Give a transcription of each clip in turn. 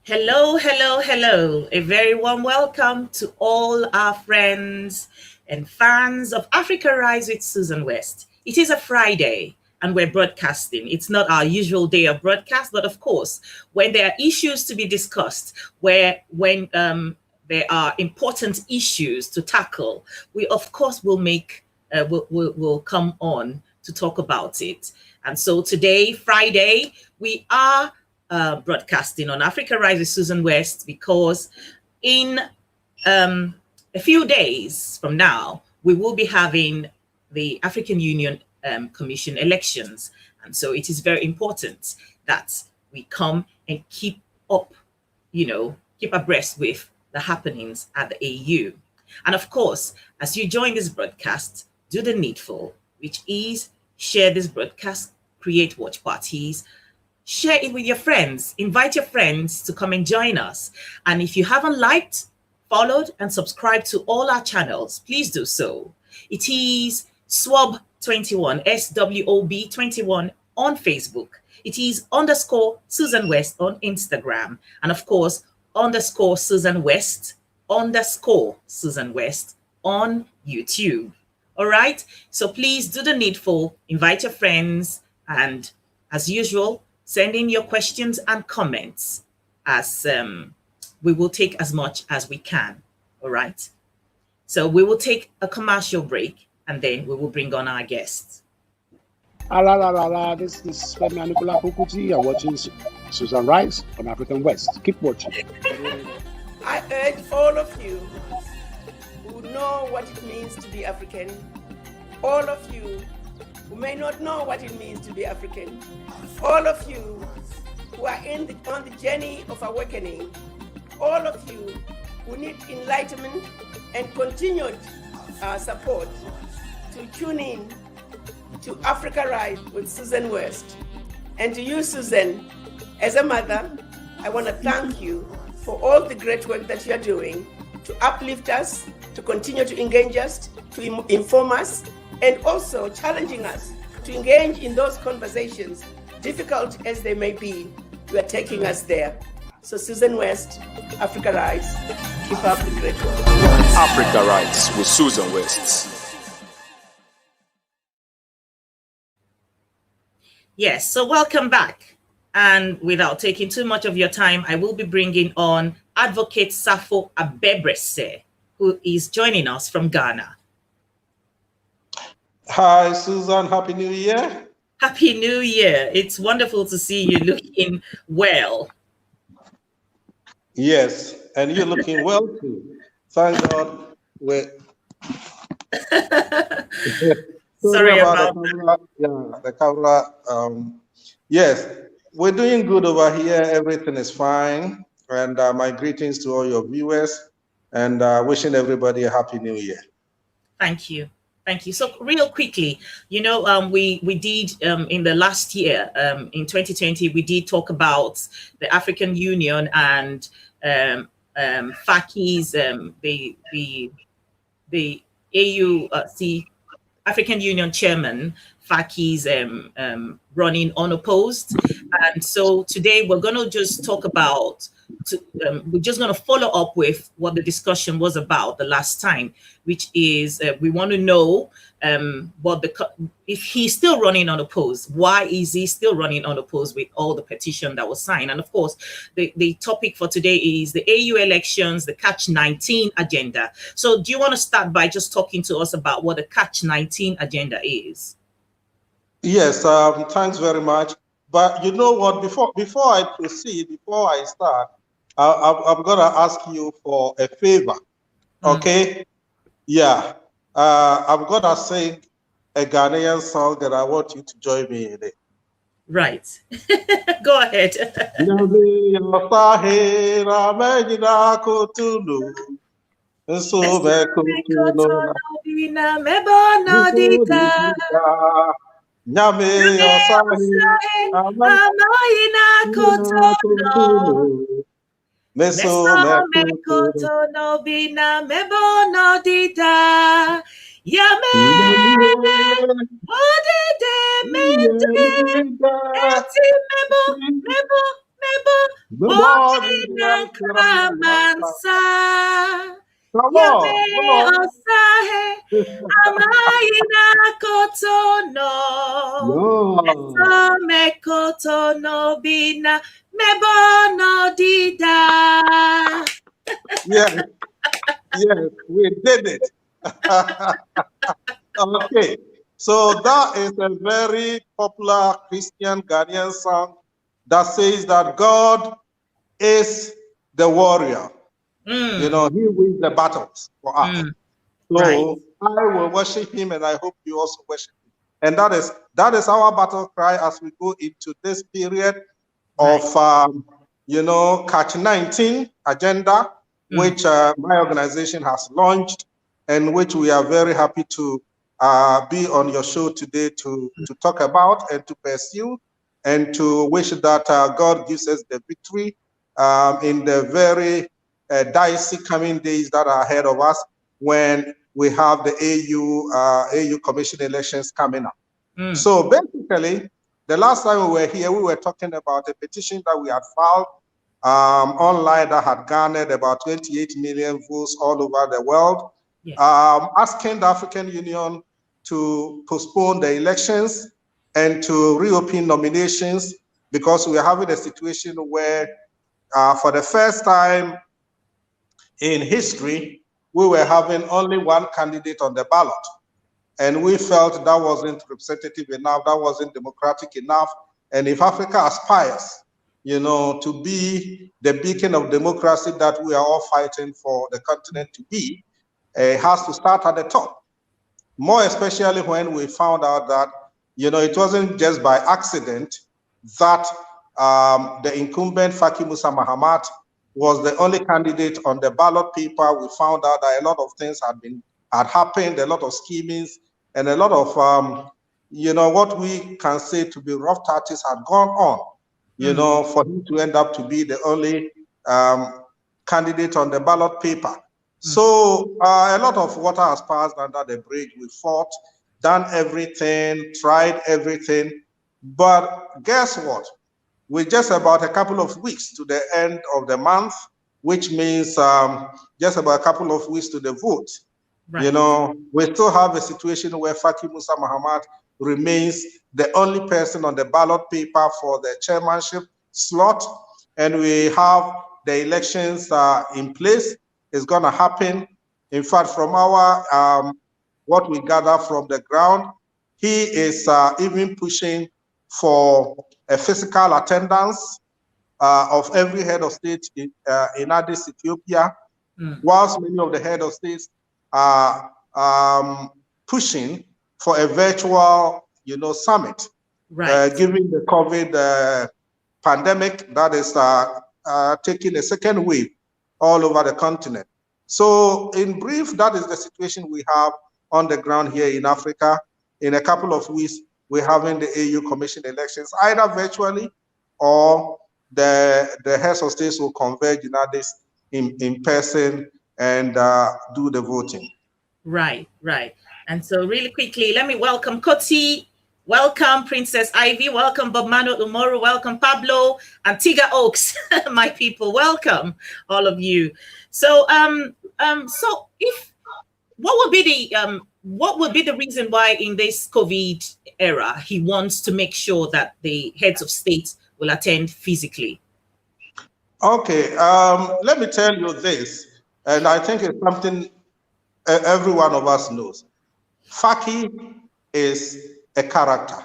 Hello, hello, hello. A very warm welcome to all our friends and fans of Africa Rise with Susan West. It is a Friday and we're broadcasting. It's not our usual day of broadcast, but of course, when there are issues to be discussed, when there are important issues to tackle, we of course will come on to talk about it. And so today, Friday, we are broadcasting on Africa Rise with Susan West because in a few days from now, we will be having the African Union Commission elections. And so it is very important that we come and keep up, keep abreast with the happenings at the AU. And of course, as you join this broadcast, do the needful, which is share this broadcast, create watch parties, share it with your friends, invite your friends to come and join us. And if you haven't liked, followed, and subscribed to all our channels, please do so. It is SWOB21, SWOB21 on Facebook. It is _ Susan West on Instagram. And of course, _ Susan West, _ Susan West on YouTube. All right. So please do the needful, invite your friends, and as usual, send in your questions and comments as we will take as much as we can. All right. So we will take a commercial break and then we will bring on our guests. This is Femi Nicola Kukuti. You're watching Susan Rise on African West. Keep watching. I urge all of you who know what it means to be African, all of you who may not know what it means to be African, all of you who are on the journey of awakening, all of you who need enlightenment and continued support, to tune in to Africa Rise with Susan West. And to you, Susan, as a mother, I want to thank you for all the great work that you're doing to uplift us, to continue to engage us, to inform us, and also challenging us to engage in those conversations, difficult as they may be. You are taking us there. So Susan West, Africa Rise, keep up the great work. Africa Rise with Susan West. Yes, so welcome back. And without taking too much of your time, I will be bringing on Advocate Sarfo Abebrese, who is joining us from Ghana. Hi, Susan. Happy New Year. Happy New Year. It's wonderful to see you looking well. Yes, and you're looking well too. Thank God. Sorry about that. The camera. Yes, we're doing good over here. Everything is fine. And my greetings to all your viewers and wishing everybody a Happy New Year. Thank you. Thank you. So real quickly, we did in the last year, in 2020, we did talk about the African Union and FACI's, the AUC, African Union Chairman, FACI's running unopposed. And so today we're going to just talk about, we're just going to follow up with what the discussion was about the last time, which is we want to know if he's still running unopposed. Why is he still running unopposed with all the petition that was signed? And of course, the topic for today is the AU elections, the Catch-19 agenda. So do you want to start by just talking to us about what the Catch-19 agenda is? Yes, thanks very much. But you know what, before I proceed, before I start, I'm going to ask you for a favor, okay? Yeah, I'm going to sing a Ghanaian song that I want you to join me in it. Right. Go ahead. Nyame osahe amaina kotono meso mekotono bina mebo dita yame odide mete eti mebo Bokinan kamansa. Come Yame on, come on. osahe. Amaina kotono. No. Eto me kotono bina. Mebono dida. Yes, yes, we did it. Okay, so that is a very popular Christian Ghanaian song that says that God is the warrior. You know, he wins the battles for us. Right. So I will worship him, and I hope you also worship him. And that is our battle cry as we go into this period of Catch 19 agenda, which my organization has launched, and which we are very happy to be on your show today to talk about and to pursue, and to wish that God gives us the victory in the very dicey coming days that are ahead of us, when we have the AU Commission elections coming up. So basically, the last time we were here, we were talking about a petition that we had filed online that had garnered about 28 million votes all over the world, asking the African Union to postpone the elections and to reopen nominations, because we are having a situation where for the first time in history, we were having only one candidate on the ballot. And we felt that wasn't representative enough, that wasn't democratic enough. And if Africa aspires, to be the beacon of democracy that we are all fighting for the continent to be, it has to start at the top. More especially when we found out that, it wasn't just by accident that the incumbent Faki Musa Mahamat was the only candidate on the ballot paper. We found out that a lot of things had happened, a lot of schemings, and a lot of, what we can say to be rough touches had gone on, for him to end up to be the only candidate on the ballot paper. So a lot of water has passed under the bridge. We fought, done everything, tried everything. But guess what? We're just about a couple of weeks to the end of the month, which means just about a couple of weeks to the vote. Right. We still have a situation where Faki Musa Mahamat remains the only person on the ballot paper for the chairmanship slot, and we have the elections in place. It's going to happen. In fact, from our what we gather from the ground, he is even pushing for a physical attendance of every head of state in Addis, Ethiopia, whilst many of the head of states are pushing for a virtual, summit, given the COVID pandemic that is taking a second wave all over the continent. So in brief, that is the situation we have on the ground here in Africa. In a couple of weeks, we're having the AU Commission elections, either virtually or the heads of states will converge in person and do the voting. Right. And so really quickly, let me welcome Koti, welcome Princess Ivy, welcome Bob Mano Umoru, welcome Pablo, Antigua Oaks, my people, welcome all of you. So so if what would be the reason why in this COVID era he wants to make sure that the heads of state will attend physically? Okay, let me tell you this, and I think it's something every one of us knows. Faki is a character.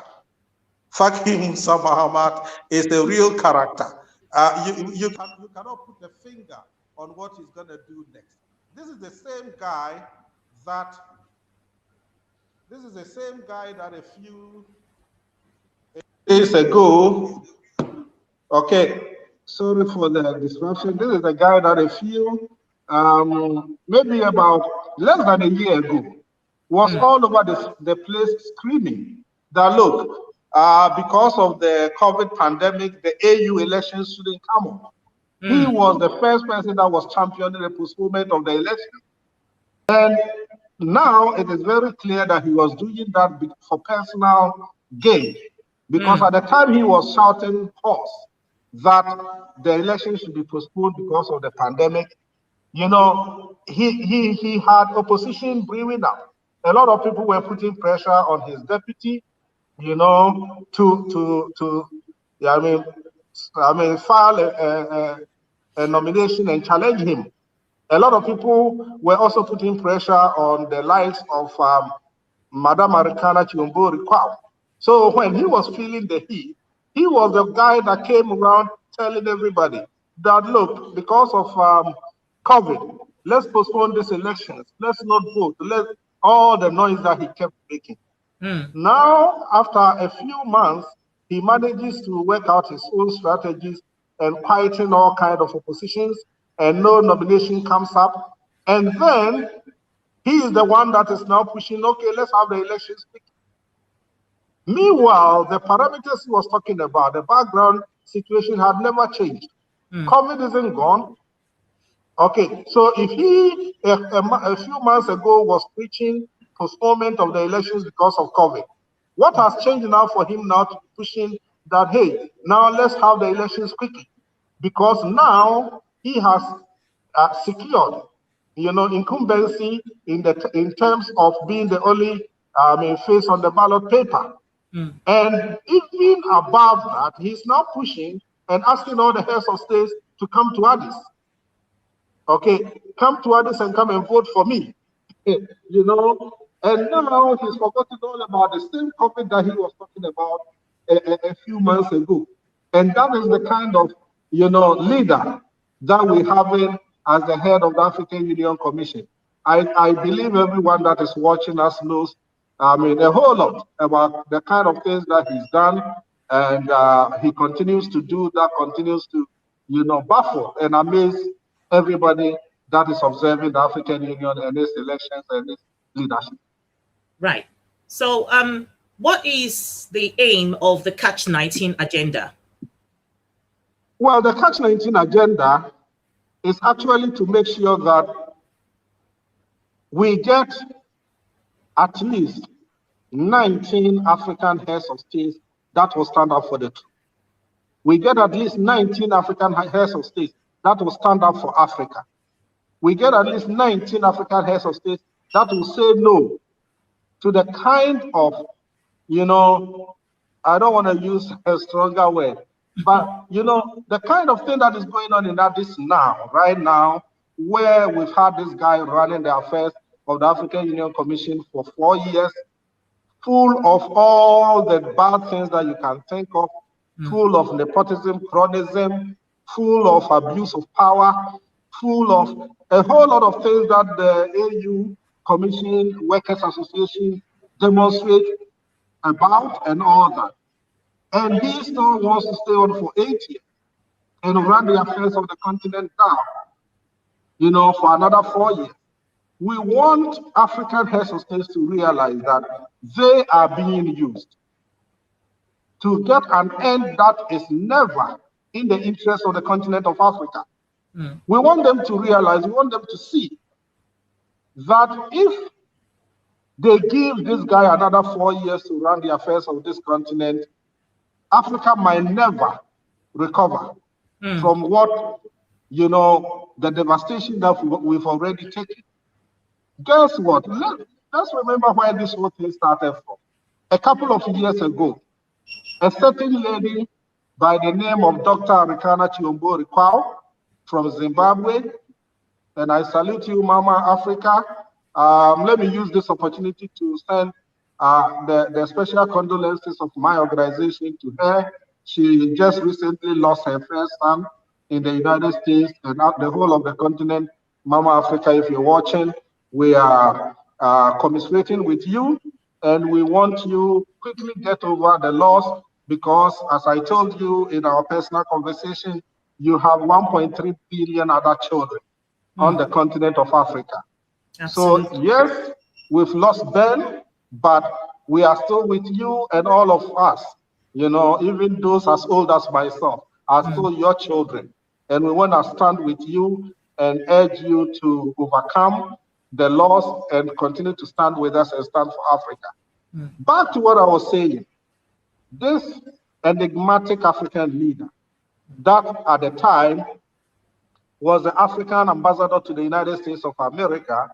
Faki Musa Mahamat is the real character. You cannot put a finger on what he's going to do next. This is the same guy that a few days ago, okay, sorry for the disruption. This is the guy that a few, maybe about less than a year ago, was all over the place screaming that, look, because of the COVID pandemic, the AU elections shouldn't come on. He was the first person that was championing the postponement of the election. And now it is very clear that he was doing that for personal gain. Because at the time he was shouting horse, that the election should be postponed because of the pandemic, you know, he had opposition brewing up. A lot of people were putting pressure on his deputy, you know, yeah, I mean, file a nomination and challenge him. A lot of people were also putting pressure on the likes of Madame Arikana Chiumburi Kwao. So when he was feeling the heat, he was the guy that came around telling everybody that, look, because of COVID, let's postpone these elections. Let's not vote. Let all the noise that he kept making. Now, after a few months, he manages to work out his own strategies and quieting all kinds of oppositions, and no nomination comes up. And then he is the one that is now pushing, okay, let's have the elections quick. Meanwhile, the parameters he was talking about, the background situation had never changed. COVID isn't gone. Okay, so if he a few months ago was preaching postponement of the elections because of COVID, what has changed now for him now to be pushing that, hey, now let's have the elections quickly? Because now he has secured, you know, incumbency in terms of being the only face on the ballot paper. And even above that, he's now pushing and asking all the heads of states to come to Addis. Okay, come to Addis and come and vote for me. You know, and now he's forgotten all about the same COVID that he was talking about a few months ago. And that is the kind of, you know, leader that we have in as the head of the African Union Commission. I believe everyone that is watching us knows, I mean, a whole lot about the kind of things that he's done, and he continues to do that, continues to, you know, baffle and amaze everybody that is observing the African Union and its elections and its leadership. Right. So, what is the aim of the Catch 19 agenda? Well, the Catch 19 agenda is actually to make sure that we get at least 19 African heads of states that will stand up for the truth. We get at least 19 African heads of states that will stand up for Africa. We get at least 19 African heads of states that will say no to the kind of, you know, I don't want to use a stronger word, but, you know, the kind of thing that is going on in Addis now, right now, where we've had this guy running the affairs of the African Union Commission for 4 years, full of all the bad things that you can think of, full of nepotism, cronyism, full of abuse of power, full of a whole lot of things that the AU Commission, Workers Association demonstrate about and all that. And he still wants to stay on for 8 years and run the affairs of the continent down, you know, for another 4 years. We want African heads of states to realize that they are being used to get an end that is never in the interest of the continent of Africa. We want them to realize, we want them to see that if they give this guy another 4 years to run the affairs of this continent, Africa might never recover from what, you know, the devastation that we've already taken. Guess what? Let's remember where this whole thing started from. A couple of years ago, a certain lady by the name of Dr. Arikana Chiumburi Kwao from Zimbabwe, and I salute you, Mama Africa. Let me use this opportunity to send the special condolences of my organization to her. She just recently lost her first son in the United States and the whole of the continent. Mama Africa, if you're watching, we are commiserating with you, and we want you quickly get over the loss, because as I told you in our personal conversation, you have 1.3 billion other children on the continent of Africa. Absolutely. So yes, we've lost Ben, but we are still with you, and all of us, you know, even those as old as myself, are still your children. And we want to stand with you and urge you to overcome the loss and continue to stand with us and stand for Africa. Back to what I was saying, this enigmatic African leader that at the time was the African ambassador to the United States of America,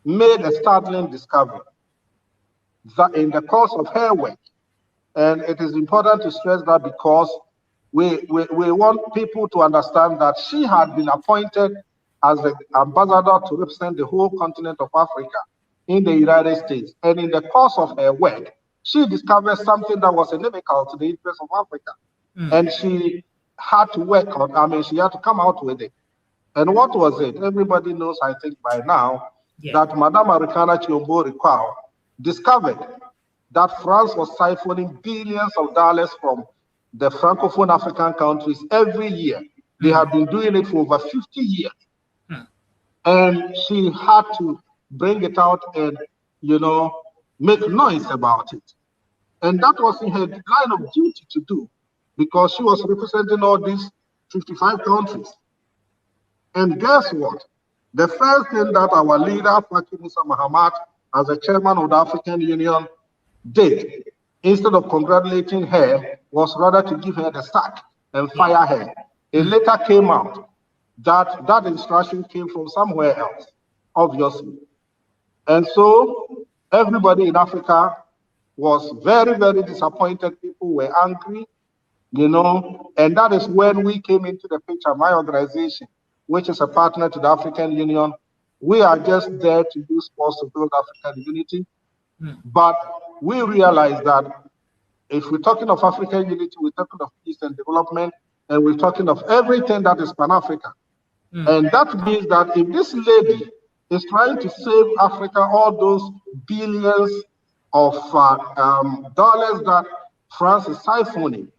made a startling discovery that in the course of her work, and it is important to stress that because we want people to understand that she had been appointed as the ambassador to represent the whole continent of Africa in the United States. And in the course of her work, she discovered something that was inimical to the interests of Africa. And she had to work on, she had to come out with it. And what was it? Everybody knows, I think, by now, that Madame Arikana Chiombo-Rikwao discovered that France was siphoning billions of dollars from the Francophone African countries every year. They had been doing it for over 50 years. And she had to bring it out and, make noise about it. And that was in her line of duty to do, because she was representing all these 55 countries. And guess what? The first thing that our leader, Faki Musa Mahamat, as the chairman of the African Union, did, instead of congratulating her, was rather to give her the sack and fire her. It later came out that that instruction came from somewhere else, obviously. And so everybody in Africa was very, very disappointed. People were angry, and that is when we came into the picture. My organization, which is a partner to the African Union, we are just there to use force to build African unity. But we realize that if we're talking of African unity, we're talking of peace and development, and we're talking of everything that is Pan-African. And that means that if this lady is trying to save Africa all those billions of dollars that France is siphoning,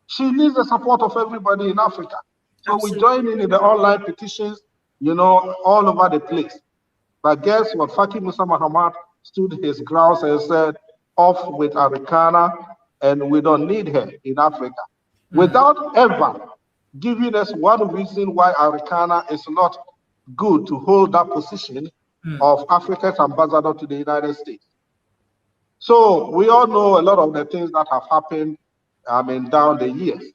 she needs the support of everybody in Africa. So we join in the online petitions, all over the place. But guess what? Faki Musa Mahamat stood his ground and said, off with Arikana, and we don't need her in Africa. Without ever giving us one reason why Arikana is not good to hold that position of Africa's ambassador to the United States. So we all know a lot of the things that have happened, down the years.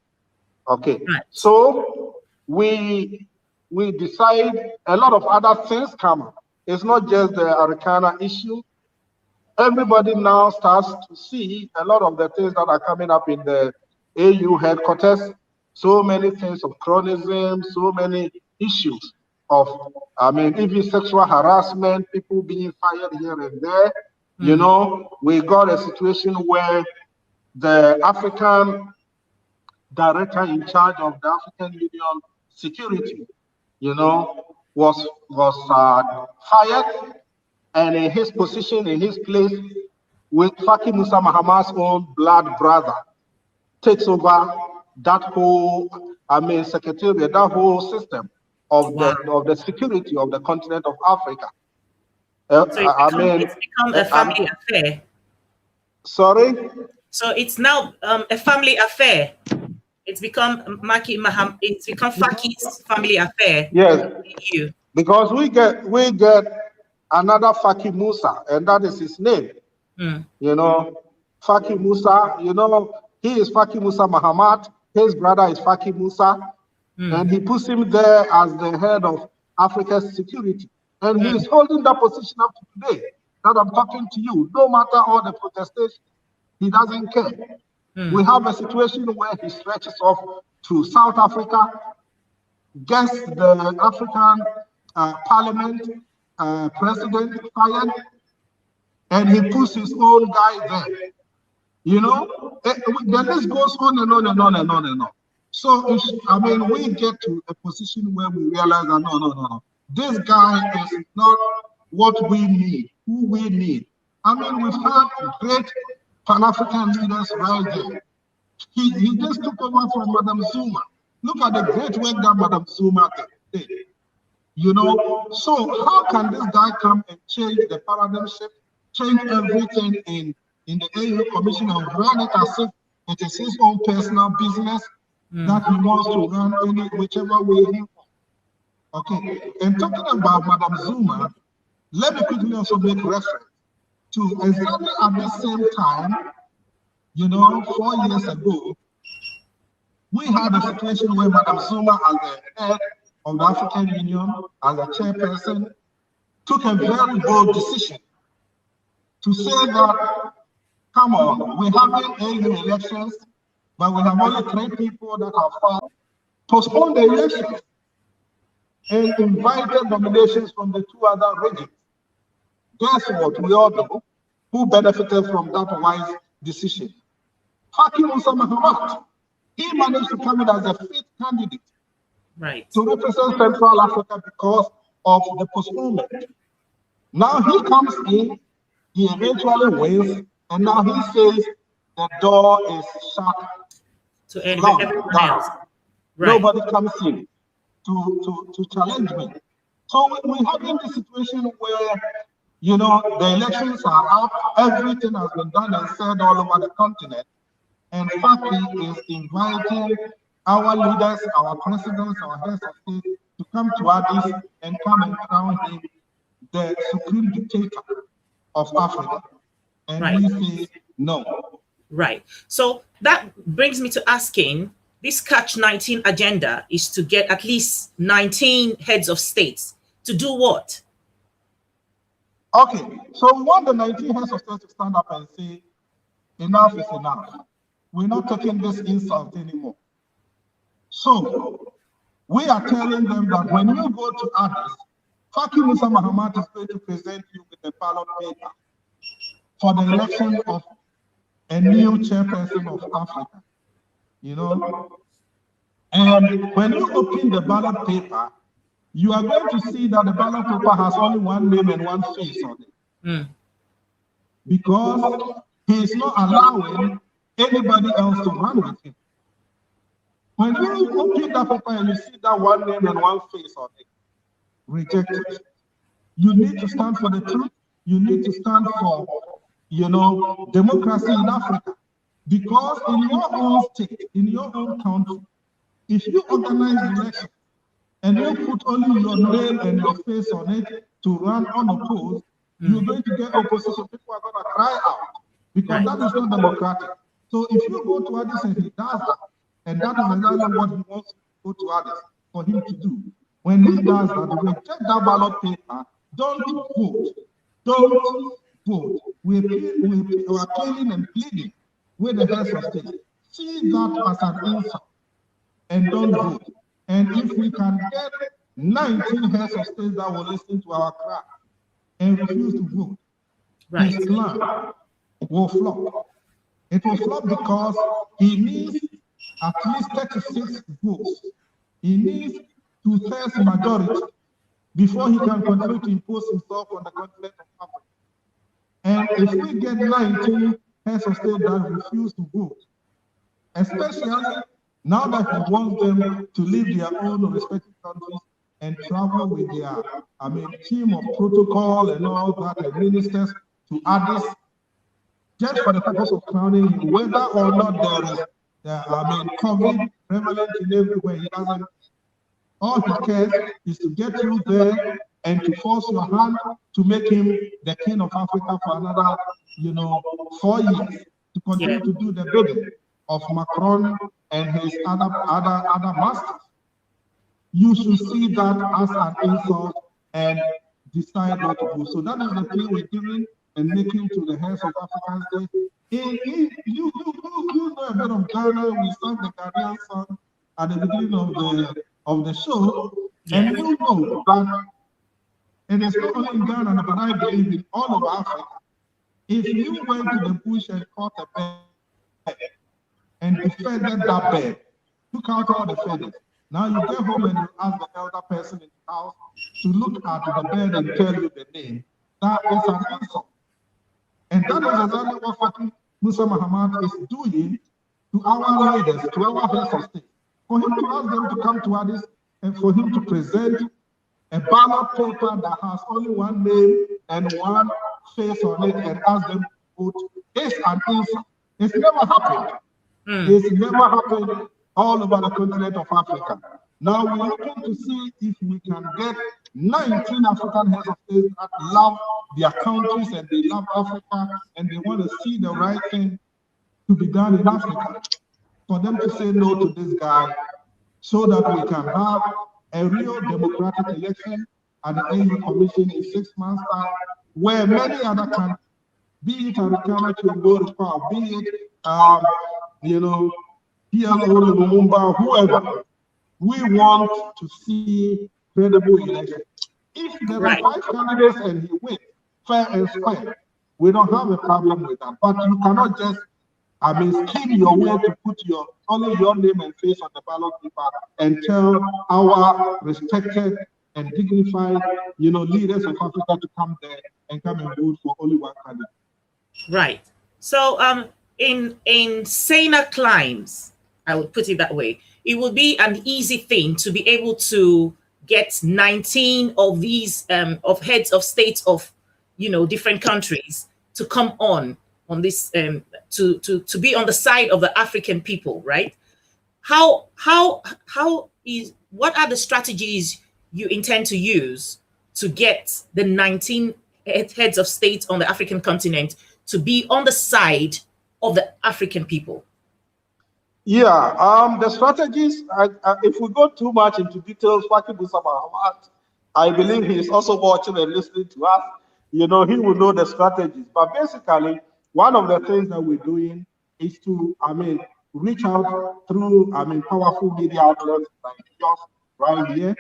Okay, so we decide a lot of other things come up. It's not just the Arikana issue. Everybody now starts to see a lot of the things that are coming up in the AU headquarters. So many things of chronism, so many issues of, even sexual harassment, people being fired here and there. We got a situation where the African director in charge of the African Union security, was fired, and in his position, in his place, with Faki Musa Mahamat's own blood brother, takes over that whole, secretariat, that whole system of the security of the continent of Africa. So it's become a family affair. Sorry? So it's now a family affair. It's become it's become Faki's family affair. Yes. Because we get another Faki Musa, and that is his name. Faki Musa, he is Faki Musa Mahamat, his brother is Faki Musa, and he puts him there as the head of Africa's security. And he is holding that position up to today that I'm talking to you. No matter all the protestations, he doesn't care. We have a situation where he stretches off to South Africa, gets the African Parliament president fired, and he puts his own guy there. The list goes on and on and on and on and on. So, we get to a position where we realize that no. This guy is not what we need, who we need. We've had great Pan-African leaders right there. He just took over from Madame Zuma. Look at the great work that Madame Zuma did. So how can this guy come and change the paradigm shift, change everything in the AU Commission and run it as if it is his own personal business that he wants to run whichever way he wants? Okay, and talking about Madame Zuma, let me quickly also make reference to exactly at the same time, 4 years ago, we had a situation where Madam Zuma, as the head of the African Union, as a chairperson, took a very bold decision to say that, come on, we're having AU elections, but we have only 3 people that have filed, postponed the elections, and invited nominations from the 2 other regions. Guess what? We all know who benefited from that wise decision. Faki Musa Mahamat. He managed to come in as a 5th candidate to represent Central Africa because of the postponement. Now he comes in, he eventually wins, and now he says the door is shut. To everyone else. Nobody comes in to challenge me. So we're having this situation where, you know, the elections are up, everything has been done and said all over the continent, and Faki is inviting our leaders, our presidents, our heads of state to come to Addis and come and crown him the supreme dictator of Africa. And we say no. Right. So that brings me to asking, this Catch-19 agenda is to get at least 19 heads of states to do what? Okay, so we want the 19 heads of state to stand up and say, enough is enough. We're not taking this insult anymore. So we are telling them that when you go to Addis, Faki Musa Mahamat is going to present you with a ballot paper for the election of a new chairperson of Africa, you know. And when you open the ballot paper, you are going to see that the ballot paper has only one name and one face on it. Because he is not allowing anybody else to run with him. When you open that paper and you see that one name and one face on it, reject it. You need to stand for the truth. You need to stand for, you know, democracy in Africa. Because in your own state, in your own country, if you organize election and you put only your name and your face on it to run unopposed, you're going to get opposition. People are going to cry out because that is not democratic. So if you go to Addis and he does that, and that is exactly what he wants to go to Addis for him to do. When he does that, reject that ballot paper, don't vote. Don't vote. We are pleading and pleading with the heads of state. See that as an insult and don't vote. And if we can get 19 heads of state that will listen to our cry and refuse to vote, his plan will flop. It will flop because he needs at least 36 votes. He needs 2/3 majority before he can continue to impose himself on the continent of Africa. And if we get 19 heads of state that refuse to vote, especially now that he wants them to leave their own respective countries and travel with their, team of protocol and all that, and ministers to Addis, just for the purpose of crowning him, whether or not there is, COVID prevalent in everywhere, he doesn't. All he cares is to get you there and to force your hand to make him the king of Africa for another, 4 years, to continue to do the bidding of Macron and his other masters. You should see that as an insult and decide what to do. So that is the plea we're giving and making to the heads of African states. You know a bit of Ghana. We sang the Ghanaian song at the beginning of the show, and you know that it is not only in Ghana, but I believe in all of Africa. If you went to the bush and caught a bear and defended that bear, took out all the feathers, now you get home and you ask the elder person in the house to look at the bird and tell you the name. That is an insult. And that is exactly what Faki Musa Mahamat is doing to our leaders, to our heads of state. For him to ask them to come to Addis and for him to present a ballot paper that has only one name and one face on it and ask them to vote is an insult. It's never happened. It's never happened all over the continent of Africa. Now we're looking to see if we can get 19 African heads of state that love their countries and they love Africa and they want to see the right thing to be done in Africa. for them to say no to this guy so that we can have a real democratic election at the AU Commission in 6 months' time, where many other countries, be it Arikana Kyogoro, be it, PLO, Lumumba, whoever, we want to see credible elections. If there are 5 candidates and he wins fair and square, we don't have a problem with that. But you cannot just, scheme your way to put only your name and face on the ballot paper and tell our respected and dignified, leaders of Africa to come there and come and vote for only one candidate. Right. So, in saner climes, I would put it that way, it would be an easy thing to be able to get 19 of these of heads of states of different countries to come on this to be on the side of the African people, right? What are the strategies you intend to use to get the 19 heads of states on the African continent to be on the side of the African people? Yeah, the strategies, if we go too much into details, I believe he is also watching and listening to us. He will know the strategies. But basically, one of the things that we're doing is to, reach out through, powerful media outlets like yours right here.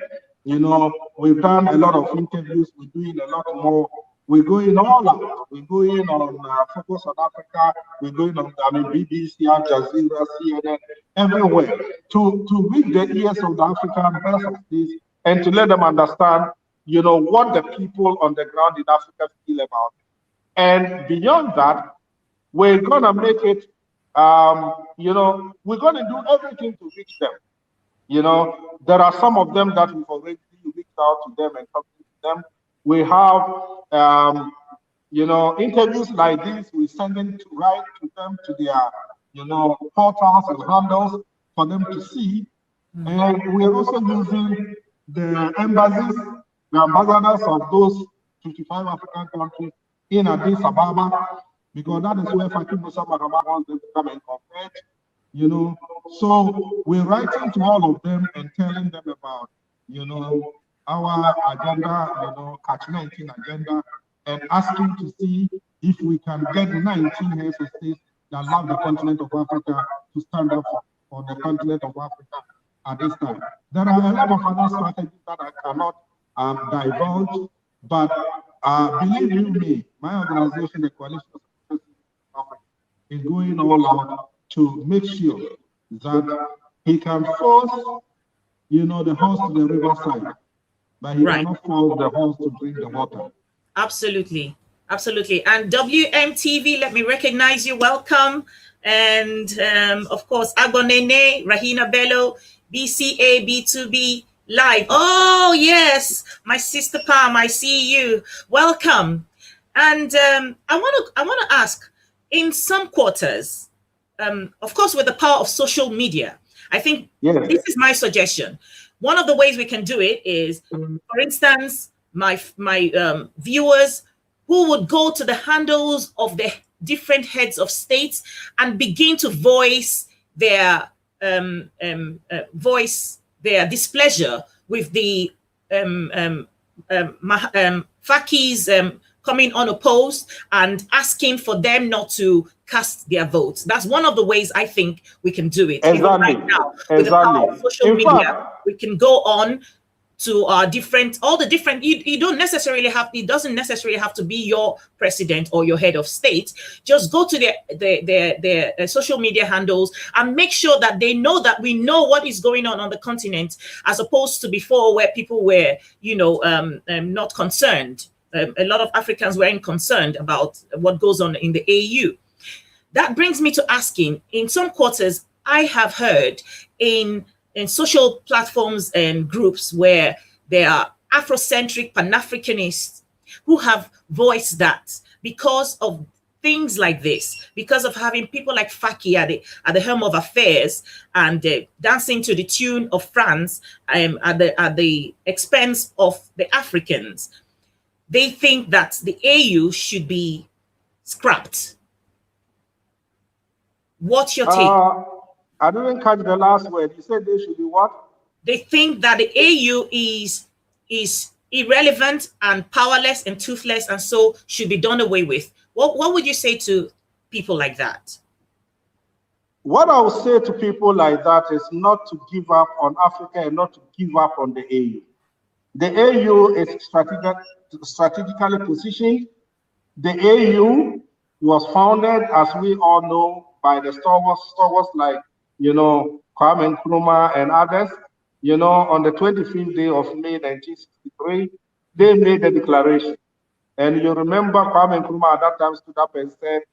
We've done a lot of interviews. We're doing a lot more. We're going all out. We're going on Focus on Africa. We're going on, BBC, Al Jazeera, CNN, everywhere to reach the ears of the African persons and to let them understand, what the people on the ground in Africa feel about it. And beyond that, we're gonna make it, we're gonna do everything to reach them. There are some of them that we've already reached out to them and talked to them. We have, interviews like this. We send them to them to their, portals and handles for them to see. And we're also using the embassies, the ambassadors of those 55 African countries in Addis Ababa, because that is where Fatou Musa Mahama wants them to come and compete. So we're writing to all of them and telling them about, our agenda, Catch 19 agenda, and asking to see if we can get 19 heads of states that love the continent of Africa to stand up for the continent of Africa at this time. There are a lot of other strategies that I cannot divulge, but believe you me, my organization, the Coalition of Africa, is going all out to make sure that he can force, the horse to the riverside, but he cannot force the horse to drink the water. Absolutely. Absolutely. And WMTV, let me recognize you. Welcome. And of course, Agonene, Rahina Bello, BCA, B2B Live. Oh, yes. My sister Pam, I see you. Welcome. And I want to ask, in some quarters, of course, with the power of social media, I think this is my suggestion. One of the ways we can do it is, for instance, my viewers who would go to the handles of the different heads of states and begin to voice their displeasure with the Fakis coming unopposed and asking for them not to cast their votes. That's one of the ways I think we can do it. Exactly. Even right now, with the power of social media, we can go on to our all the different, you don't necessarily have, it doesn't necessarily have to be your president or your head of state. Just go to their social media handles and make sure that they know that we know what is going on the continent, as opposed to before where people were, not concerned. A lot of Africans weren't concerned about what goes on in the AU. That brings me to asking, in some quarters, I have heard in social platforms and groups where there are Afrocentric Pan-Africanists who have voiced that because of things like this, because of having people like Faki at the helm of affairs and dancing to the tune of France at the expense of the Africans, they think that the AU should be scrapped. What's your take? I didn't catch the last word. You said they should be what? They think that the AU is irrelevant and powerless and toothless, and so should be done away with. What would you say to people like that? What I would say to people like that is not to give up on Africa and not to give up on the AU. The AU is strategically positioned. The AU was founded, as we all know, by the stalwarts like, Kwame Nkrumah and others. On the 25th day of May 1963, they made the declaration. And you remember Kwame Nkrumah at that time stood up and said,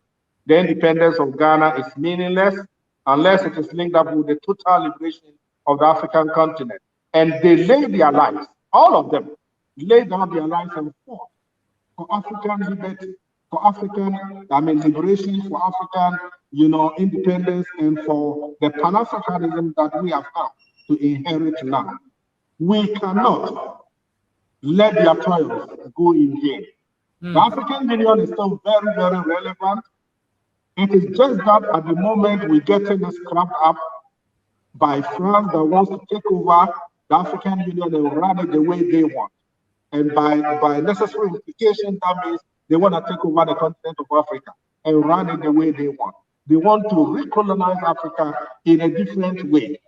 the independence of Ghana is meaningless unless it is linked up with the total liberation of the African continent. And they laid their lives, all of them, laid down their lives and fought for African liberty, for African, liberation, for African, independence, and for the Pan-Africanism that we have come to inherit now. We cannot let their trials go in vain. The African Union is still very, very relevant. It is just that at the moment we're getting this scrapped up by France that wants to take over the African Union and run it the way they want. And by necessary implication, that means they want to take over the continent of Africa and run it the way they want. They want to recolonize Africa in a different way.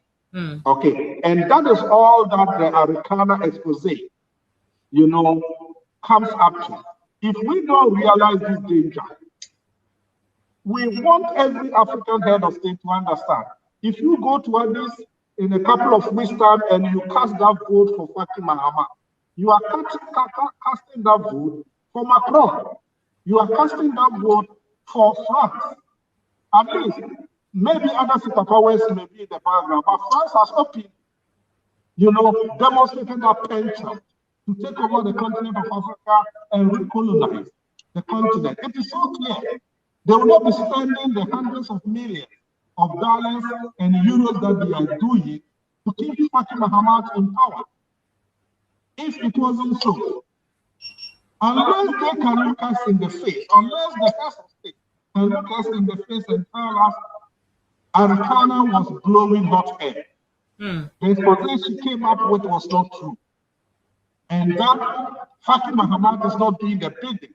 Okay, and that is all that the Arikana expose, comes up to. If we don't realize this danger, we want every African head of state to understand. If you go to Addis in a couple of weeks' time and you cast that vote for Faki Mahamat, you are casting that vote for Macron. You are casting that vote for France. At least, maybe other superpowers may be in the background, but France has opened, demonstrated that penchant to take over the continent of Africa and recolonize the continent. It is so clear. They will not be spending the hundreds of millions of dollars and euros that they are doing to keep Faki Mahamat in power. If it wasn't so, unless they can look us in the face, unless the heads of state can look us in the face and tell us Arikana was blowing hot air, the information she came up with was not true, and that Faki Mahamat is not doing the bidding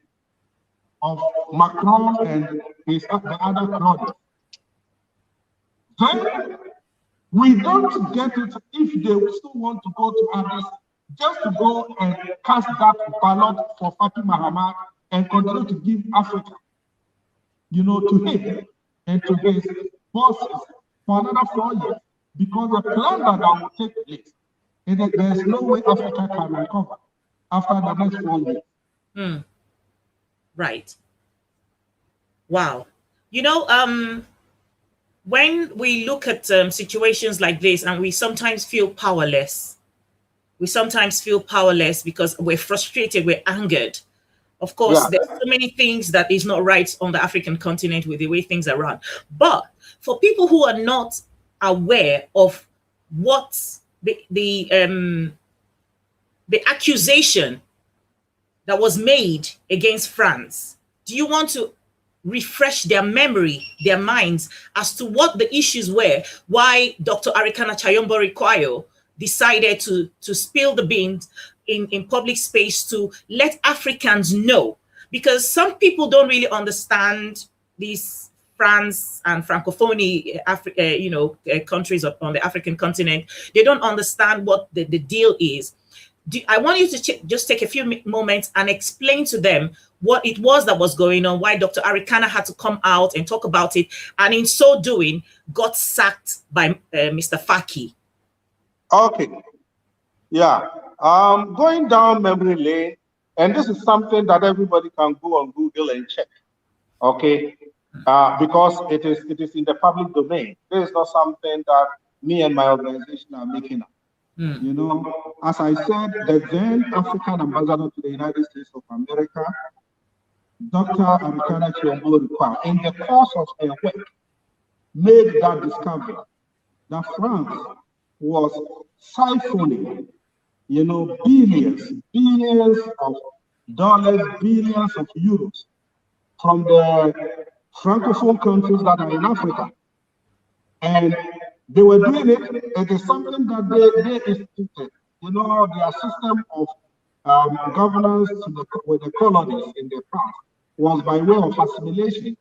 of Macron and the other crowd, then we don't get it if they still want to go to others, just to go and cast that ballot for Faki Mahamat and continue to give Africa, to him and to his bosses for another 4 years. Because the plan that will take place, there is no way Africa can recover after the next 4 years. Right. Wow. When we look at situations like this and we sometimes feel powerless, because we're frustrated, we're angered. Of course, there's so many things that is not right on the African continent with the way things are run. But for people who are not aware of what the accusation that was made against France, do you want to refresh their memory, their minds, as to what the issues were, why Dr. Arikana Chayombo Kwayo decided to spill the beans in public space to let Africans know? Because some people don't really understand these France and Francophonie, countries on the African continent. They don't understand what the deal is. I want you to just take a few moments and explain to them what it was that was going on, why Dr. Arikana had to come out and talk about it, and in so doing, got sacked by Mr. Faki. Okay. Yeah. Going down memory lane, and this is something that everybody can go on Google and check. Okay. Because it is in the public domain. This is not something that me and my organization are making up. As I said, the then African ambassador to the United States of America, Dr. Arikana Chayombo Kwayo, in the course of her work, made that discovery that France was siphoning, billions of dollars, billions of euros from the Francophone countries that are in Africa. And They were doing it. It is something that they instituted. You know, their system of governance with the colonies in the past was by way of assimilation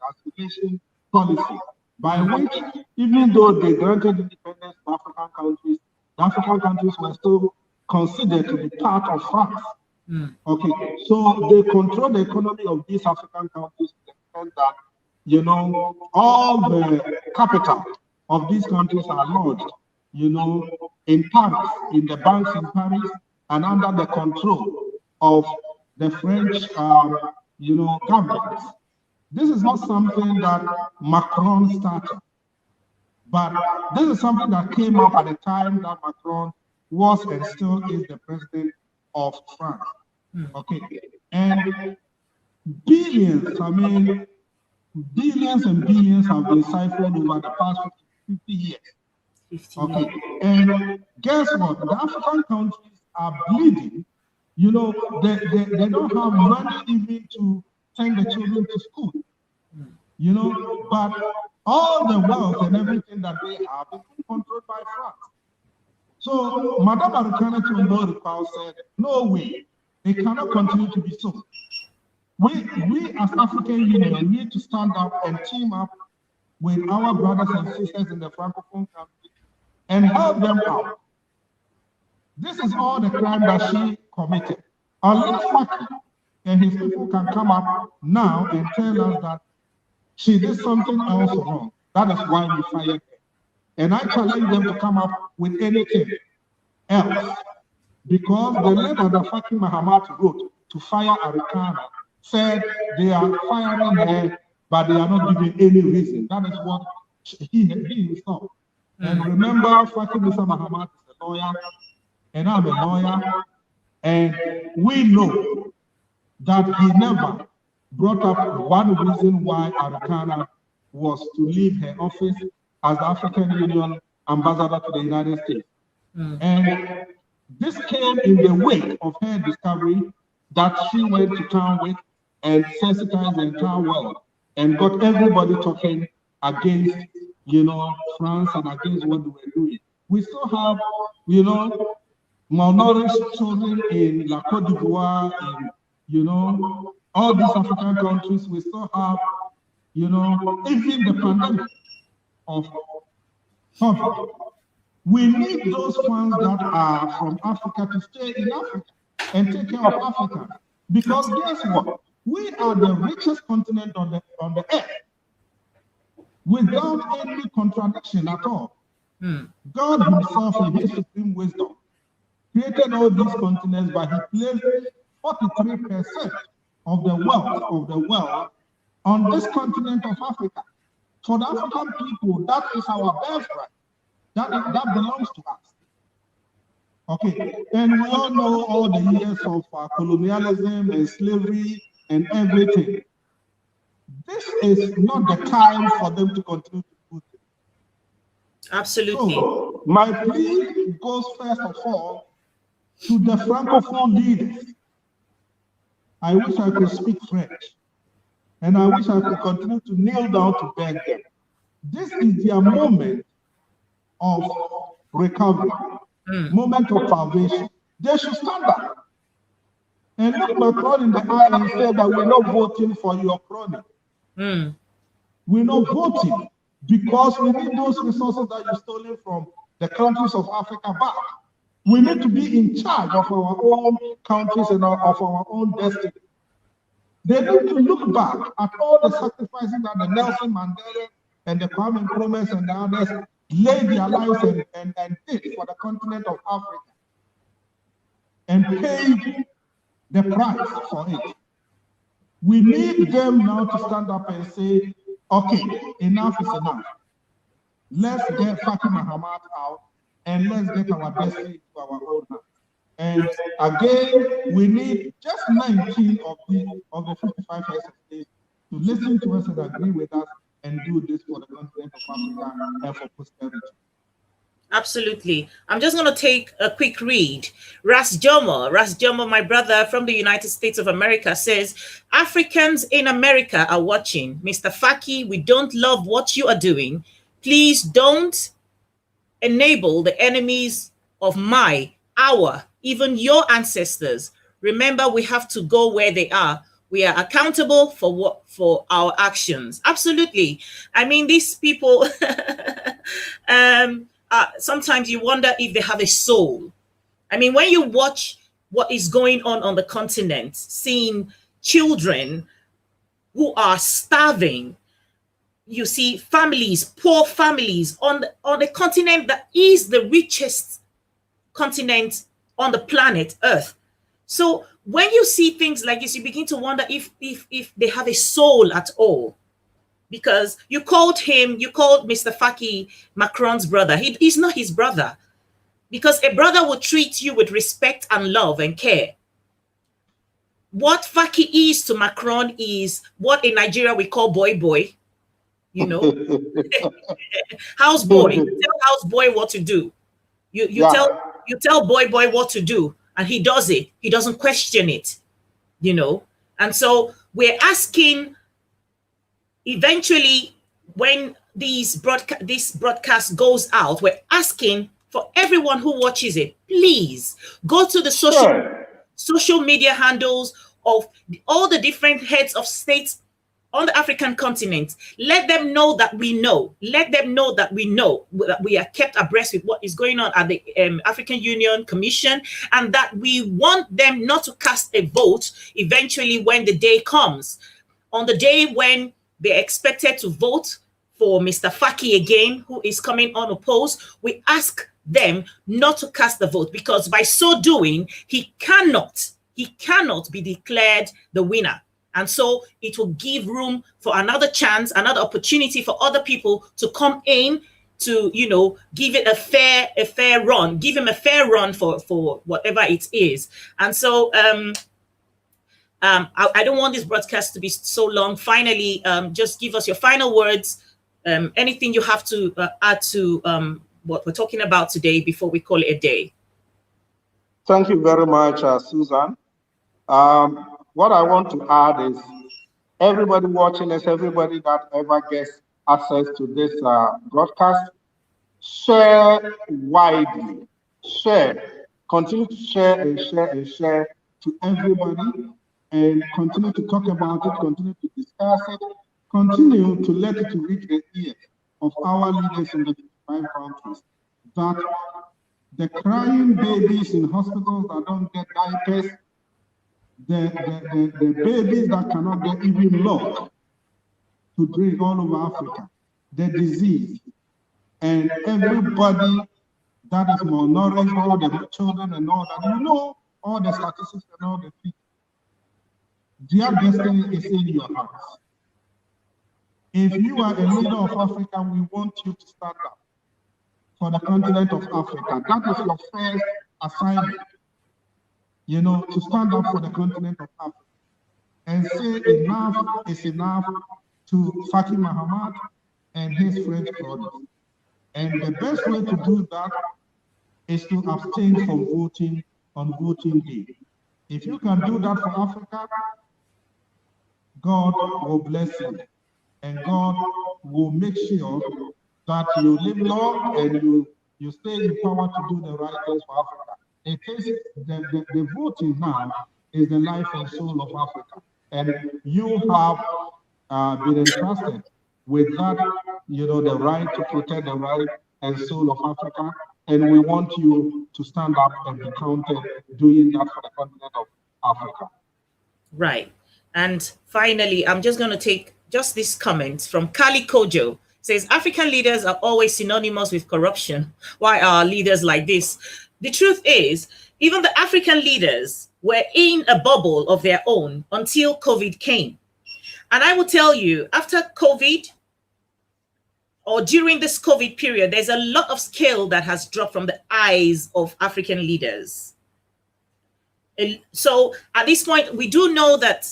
policy, by which, even though they granted independence to African countries, the African countries were still considered to be part of France. Okay, so they control the economy of these African countries to the extent that, you know, all the capital of these countries are lodged, you know, in Paris, in the banks in Paris, and under the control of the French, you know, government. This is not something that Macron started, but this is something that came up at the time that Macron was and still is the president of France. Okay, and billions, I mean, billions and billions have been siphoned over the past 50 years. Okay, and guess what? The African countries are bleeding. You know, they don't have money even to send the children to school. You know, but all the wealth and everything that they have is being controlled by France. So Madame Arukana Chombo said, no way, it cannot continue to be so. We as African Union need to stand up and team up with our brothers and sisters in the Francophone countries and help them out. This is all the crime that she committed. Unless Faki and his people can come up now and tell us that she did something else wrong, that is why we fired her. And I challenge them to come up with anything else. Because the letter that Faki Mahamat wrote to fire Arukana said they are firing her, but they are not giving any reason. That is what he himself. And remember, Faki Musa Mahamat is a lawyer, and I'm a lawyer, and we know that he never brought up one reason why Arukana was to leave her office as the African Union ambassador to the United States. And this came in the wake of her discovery that she went to town with and sensitized the entire world and got everybody talking against, you know, France and against what they were doing. We still have, you know, malnourished children in La Côte d'Ivoire, in, you know, all these African countries. We still have, you know, even the pandemic of COVID. We need those funds that are from Africa to stay in Africa and take care of Africa. Because guess what? We are the richest continent on the earth without any contradiction at all. God himself, in his supreme wisdom, created all these continents, but he placed 43% of the wealth on this continent of Africa. For the African people, that is our birthright. That belongs to us. Okay, and we all know all the years of colonialism and slavery and everything. This is not the time for them to continue to do this. Absolutely. So, my plea goes first of all to the Francophone leaders. I wish I could speak French, and I wish I could continue to kneel down to beg them. This is their moment of recovery, moment of salvation. They should stand up and look Macron in the eye and say that we're not voting for your crony. We're not voting because we need those resources that you've stolen from the countries of Africa back. We need to be in charge of our own countries and of our own destiny. They need to look back at all the sacrifices that the Nelson Mandela and the Kwame Nkrumah and the others laid their lives and did for the continent of Africa and paid the price for it. We need them now to stand up and say, okay, enough is enough. Let's get Faki Mahamat out and let's get our destiny to our own hands. And again, we need just 19 of the 55 heads of state to listen to us and agree with us and do this for the continent of Africa and for prosperity. Absolutely. I'm just going to take a quick read. Ras Jomo, my brother from the United States of America, says, Africans in America are watching. Mr. Faki, we don't love what you are doing. Please don't enable the enemies of our, even your ancestors. Remember, we have to go where they are. We are accountable for our actions. Absolutely. I mean, these people, sometimes you wonder if they have a soul. I mean, when you watch what is going on the continent, seeing children who are starving, you see families, poor families on the continent that is the richest continent on the planet Earth. So when you see things like this, you begin to wonder if they have a soul at all. Because you called Mr. Faki Macron's brother. He's not his brother. Because a brother will treat you with respect and love and care. What Faki is to Macron is what in Nigeria we call boy boy. You know, house boy. You tell house boy what to do. You tell boy what to do, and he does it. He doesn't question it. You know, and so we're asking. Eventually, when this broadcast goes out, we're asking for everyone who watches it, please go to the social media handles of all the different heads of states on the African continent. Let them know that we know. Let them know that we know that we are kept abreast with what is going on at the African Union Commission, and that we want them not to cast a vote eventually when the day comes. On the day when they're expected to vote for Mr. Faki again, who is coming unopposed, we ask them not to cast the vote, because by so doing, he cannot be declared the winner. And so it will give room for another chance, another opportunity for other people to come in to, you know, give it a fair run, give him a fair run for whatever it is. And so I don't want this broadcast to be so long. Finally, just give us your final words, anything you have to add to what we're talking about today before we call it a day. Thank you very much, Susan. What I want to add is everybody watching us, everybody that ever gets access to this broadcast, share widely, continue to share and share and share to everybody, and continue to talk about it, continue to discuss it, continue to let it reach the ears of our leaders in the 55 countries, that the crying babies in hospitals that don't get diapers, the babies that cannot get even milk to drink all over Africa, the disease, and everybody that is malnourished, all the children and all that, you know, all the statistics and all the things. Their destiny is in your hands. If you are a leader of Africa, we want you to stand up for the continent of Africa. That is your first assignment, you know, to stand up for the continent of Africa and say enough is enough to Faki Mahamat and his French brothers. And the best way to do that is to abstain from voting on voting day. If you can do that for Africa, God will bless you, and God will make sure that you live long and you stay in power to do the right things for Africa. It is the voting now is the life and soul of Africa, and you have been entrusted with that, you know, the right to protect the right and soul of Africa, and we want you to stand up and be counted doing that for the continent of Africa. Right. And finally, I'm just going to take just this comment from Kali Kojo. It says, African leaders are always synonymous with corruption. Why are leaders like this? The truth is, even the African leaders were in a bubble of their own until COVID came. And I will tell you, after COVID, or during this COVID period, there's a lot of scale that has dropped from the eyes of African leaders. And so at this point, we do know that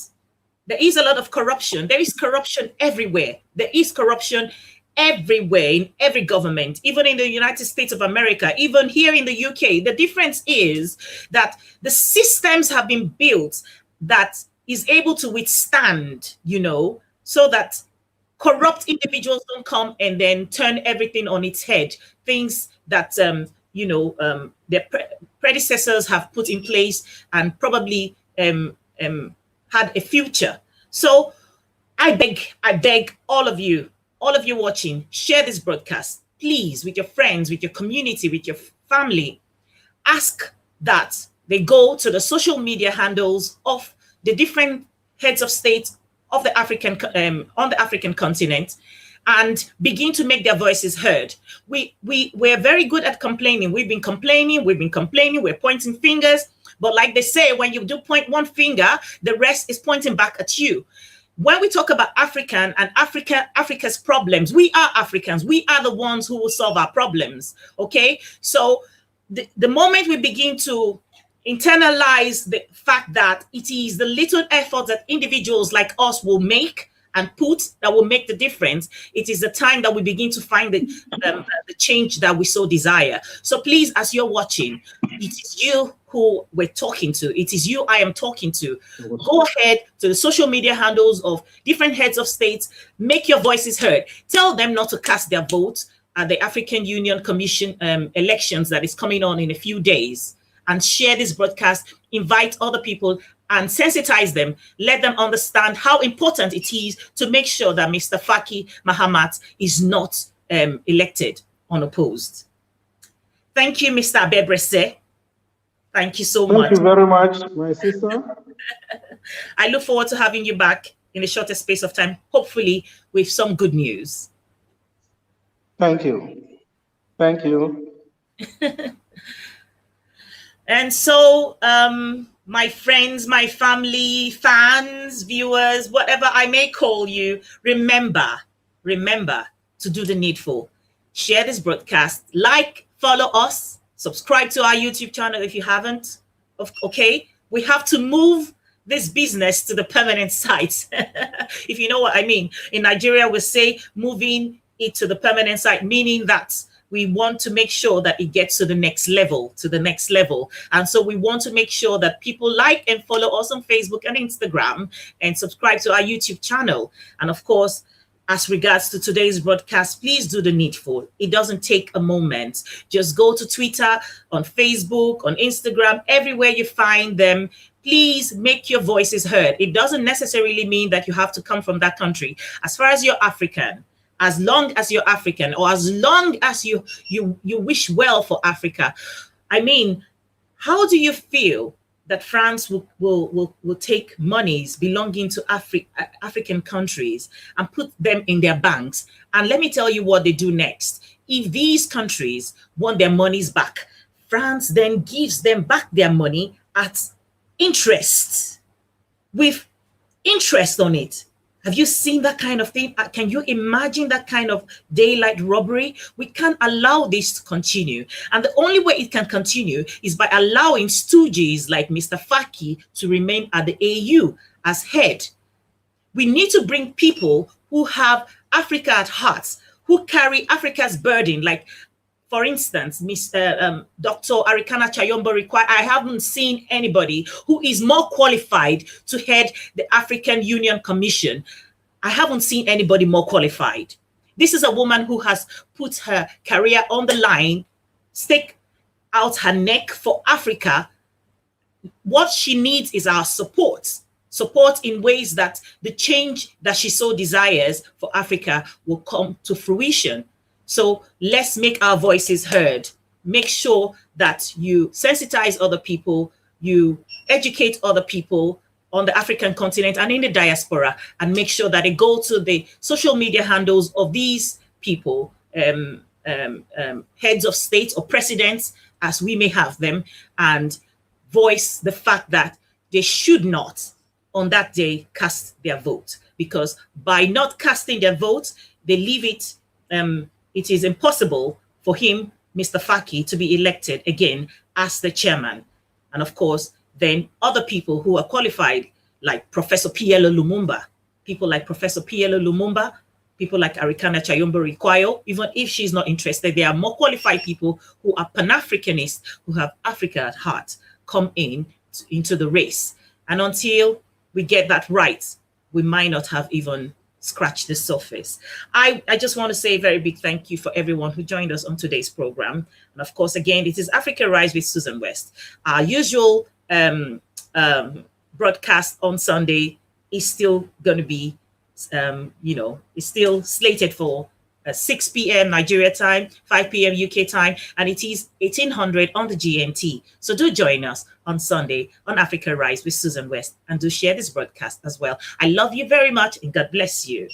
there is a lot of corruption. There is corruption everywhere. There is corruption everywhere, in every government, even in the United States of America, even here in the UK. The difference is that the systems have been built that is able to withstand, you know, so that corrupt individuals don't come and then turn everything on its head. Things that their predecessors have put in place and probably had a future. So I beg all of you watching, share this broadcast, please, with your friends, with your community, with your family. Ask that they go to the social media handles of the different heads of state of the African on the African continent and begin to make their voices heard. We're very good at complaining. We've been complaining, we're pointing fingers, but like they say, when you do point one finger, the rest is pointing back at you. When we talk about Africa's problems, we are Africans. We are the ones who will solve our problems. Okay, so the moment we begin to internalize the fact that it is the little effort that individuals like us will make and put that will make the difference, it is the time that we begin to find the change that we so desire. So please, as you're watching, it is you who we're talking to. It is you I am talking to. Go ahead to the social media handles of different heads of states. Make your voices heard. Tell them not to cast their vote at the African Union Commission elections that is coming on in a few days. And share this broadcast. Invite other people and sensitize them. Let them understand how important it is to make sure that Mr. Faki Mahamat is not elected unopposed. Thank you, Mr. Abebrese. Thank you so much. Thank you very much, my sister. I look forward to having you back in the shortest space of time, hopefully with some good news. Thank you. Thank you. And so, my friends, my family, fans, viewers, whatever I may call you, remember to do the needful. Share this broadcast, like, follow us, subscribe to our YouTube channel if you haven't. Okay, we have to move this business to the permanent site. If you know what I mean. In Nigeria, we say moving it to the permanent site, meaning that we want to make sure that it gets to the next level, And so we want to make sure that people like and follow us on Facebook and Instagram and subscribe to our YouTube channel. And of course, as regards to today's broadcast, please do the needful. It doesn't take a moment. Just go to Twitter, on Facebook, on Instagram, everywhere you find them. Please make your voices heard. It doesn't necessarily mean that you have to come from that country. As far as you're African, as long as you're African, or as long as you wish well for Africa. I mean, how do you feel that France will take monies belonging to African countries and put them in their banks? And let me tell you what they do next. If these countries want their monies back, France then gives them back their money at interest, with interest on it. Have you seen that kind of thing? Can you imagine that kind of daylight robbery? We can't allow this to continue. And the only way it can continue is by allowing stooges like Mr. Faki to remain at the AU as head. We need to bring people who have Africa at heart, who carry Africa's burden, like, for instance, Dr. Arikana Chayombo require. I haven't seen anybody who is more qualified to head the African Union Commission. I haven't seen anybody more qualified. This is a woman who has put her career on the line, stake out her neck for Africa. What she needs is our support in ways that the change that she so desires for Africa will come to fruition. So let's make our voices heard. Make sure that you sensitize other people, you educate other people on the African continent and in the diaspora, and make sure that they go to the social media handles of these people, heads of state or presidents, as we may have them, and voice the fact that they should not, on that day, cast their vote. Because by not casting their vote, they leave it, it is impossible for him, Mr. Faki, to be elected again as the chairman. And of course, then other people who are qualified, like Professor Pielo Lumumba, people like Arikana Chayombo Rikwayo, even if she's not interested, there are more qualified people who are Pan-Africanists, who have Africa at heart, come into the race. And until we get that right, we might not have even scratch the surface. I just want to say a very big thank you for everyone who joined us on today's program. And of course, again, it is Africa Rise with Susan West. Our usual broadcast on Sunday is still going to be, is still slated for 6 p.m. Nigeria time, 5 p.m. UK time, and it is 1800 on the GMT. So do join us on Sunday on Africa Rise with Susan West, and do share this broadcast as well. I love you very much, and God bless you.